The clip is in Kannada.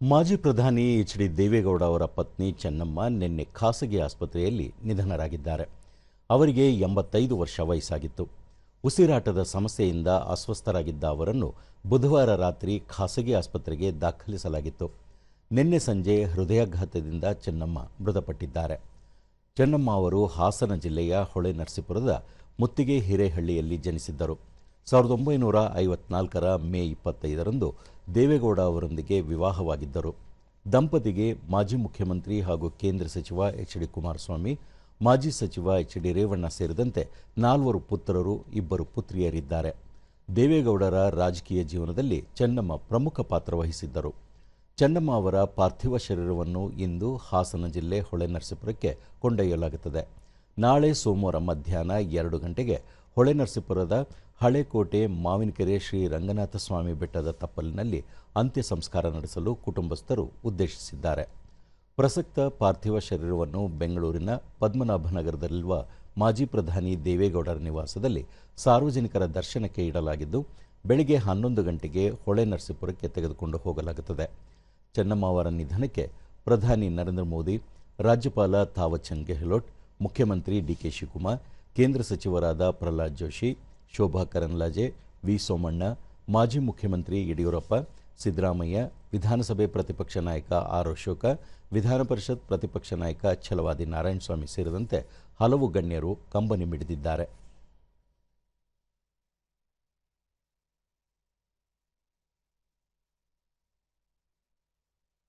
ಮಾಜಿ ಪ್ರಧಾನಿ ಎಚ್.ಡಿ. ದೇವೇಗೌಡ ಅವರ ಪತ್ನಿ ಚೆನ್ನಮ್ಮ ನಿನ್ನೆ ಖಾಸಗಿ ಆಸ್ಪತ್ರೆಯಲ್ಲಿ ನಿಧನರಾಗಿದ್ದಾರೆ. ಅವರಿಗೆ 85 ವರ್ಷ ವಯಸ್ಸಾಗಿತ್ತು. ಉಸಿರಾಟದ ಸಮಸ್ಯೆಯಿಂದ ಅಸ್ವಸ್ಥರಾಗಿದ್ದ ಅವರನ್ನು ಬುಧವಾರ ರಾತ್ರಿ ಖಾಸಗಿ ಆಸ್ಪತ್ರೆಗೆ ದಾಖಲಿಸಲಾಗಿತ್ತು. ನಿನ್ನೆ ಸಂಜೆ ಹೃದಯಾಘಾತದಿಂದ ಚೆನ್ನಮ್ಮ ಮೃತಪಟ್ಟಿದ್ದಾರೆ. ಚೆನ್ನಮ್ಮ ಅವರು ಹಾಸನ ಜಿಲ್ಲೆಯ ಹೊಳೆನರಸೀಪುರದ ಮುತ್ತಿಗೆ ಹಿರೇಹಳ್ಳಿಯಲ್ಲಿ ಜನಿಸಿದ್ದರು. 1954ರ ಮೇ 25ರಂದು ದೇವೇಗೌಡ ಅವರೊಂದಿಗೆ ವಿವಾಹವಾಗಿದ್ದರು. ದಂಪತಿಗೆ ಮಾಜಿ ಮುಖ್ಯಮಂತ್ರಿ ಹಾಗೂ ಕೇಂದ್ರ ಸಚಿವ ಎಚ್.ಡಿ. ಕುಮಾರಸ್ವಾಮಿ, ಮಾಜಿ ಸಚಿವ ಎಚ್.ಡಿ. ರೇವಣ್ಣ ಸೇರಿದಂತೆ 4 ಪುತ್ರರು, 2 ಪುತ್ರಿಯರಿದ್ದಾರೆ. ದೇವೇಗೌಡರ ರಾಜಕೀಯ ಜೀವನದಲ್ಲಿ ಚೆನ್ನಮ್ಮ ಪ್ರಮುಖ ಪಾತ್ರ ವಹಿಸಿದ್ದರು. ಚೆನ್ನಮ್ಮ ಅವರ ಪಾರ್ಥಿವ ಶರೀರವನ್ನು ಇಂದು ಹಾಸನ ಜಿಲ್ಲೆ ಹೊಳೆನರಸೀಪುರಕ್ಕೆ ಕೊಂಡೊಯ್ಯಲಾಗುತ್ತದೆ. ನಾಳೆ ಸೋಮವಾರ ಮಧ್ಯಾಹ್ನ 2 ಗಂಟೆಗೆ ಹೊಳೆನರಸೀಪುರದ ಹಳೆಕೋಟೆ ಮಾವಿನಕೆರೆ ಶ್ರೀ ರಂಗನಾಥಸ್ವಾಮಿ ಬೆಟ್ಟದ ತಪ್ಪಲಿನಲ್ಲಿ ಅಂತ್ಯ ಸಂಸ್ಕಾರ ನಡೆಸಲು ಕುಟುಂಬಸ್ಥರು ಉದ್ದೇಶಿಸಿದ್ದಾರೆ. ಪ್ರಸಕ್ತ ಪಾರ್ಥಿವ ಶರೀರವನ್ನು ಬೆಂಗಳೂರಿನ ಪದ್ಮನಾಭನಗರದಲ್ಲಿರುವ ಮಾಜಿ ಪ್ರಧಾನಿ ದೇವೇಗೌಡರ ನಿವಾಸದಲ್ಲಿ ಸಾರ್ವಜನಿಕರ ದರ್ಶನಕ್ಕೆ ಇಡಲಾಗಿದ್ದು, ಬೆಳಗ್ಗೆ 11 ಗಂಟೆಗೆ ಹೊಳೆನರಸೀಪುರಕ್ಕೆ ತೆಗೆದುಕೊಂಡು ಹೋಗಲಾಗುತ್ತದೆ. ಚೆನ್ನಮ್ಮ ಅವರ ನಿಧನಕ್ಕೆ ಪ್ರಧಾನಿ ನರೇಂದ್ರ ಮೋದಿ, ರಾಜ್ಯಪಾಲ ಥಾವರ್ ಚಂದ್ ಗೆಹ್ಲೋಟ್, ಮುಖ್ಯಮಂತ್ರಿ ಡಿ.ಕೆ. ಶಿವಕುಮಾರ್, ಕೇಂದ್ರ ಸಚಿವರಾದ ಪ್ರಹ್ಲಾದ್ ಜೋಶಿ, ಶೋಭಾ ಕರಂದ್ಲಾಜೆ, ವಿ. ಸೋಮಣ್ಣ, ಮಾಜಿ ಮುಖ್ಯಮಂತ್ರಿ ಯಡಿಯೂರಪ್ಪ, ಸಿದ್ದರಾಮಯ್ಯ, ವಿಧಾನಸಭೆ ಪ್ರತಿಪಕ್ಷ ನಾಯಕ ಆರ್. ಅಶೋಕ, ವಿಧಾನ ಪರಿಷತ್ ಪ್ರತಿಪಕ್ಷ ನಾಯಕ ಛಲವಾದಿ ನಾರಾಯಣಸ್ವಾಮಿ ಸೇರಿದಂತೆ ಹಲವು ಗಣ್ಯರು ಕಂಬನಿ ಮಿಡಿದಿದ್ದಾರೆ.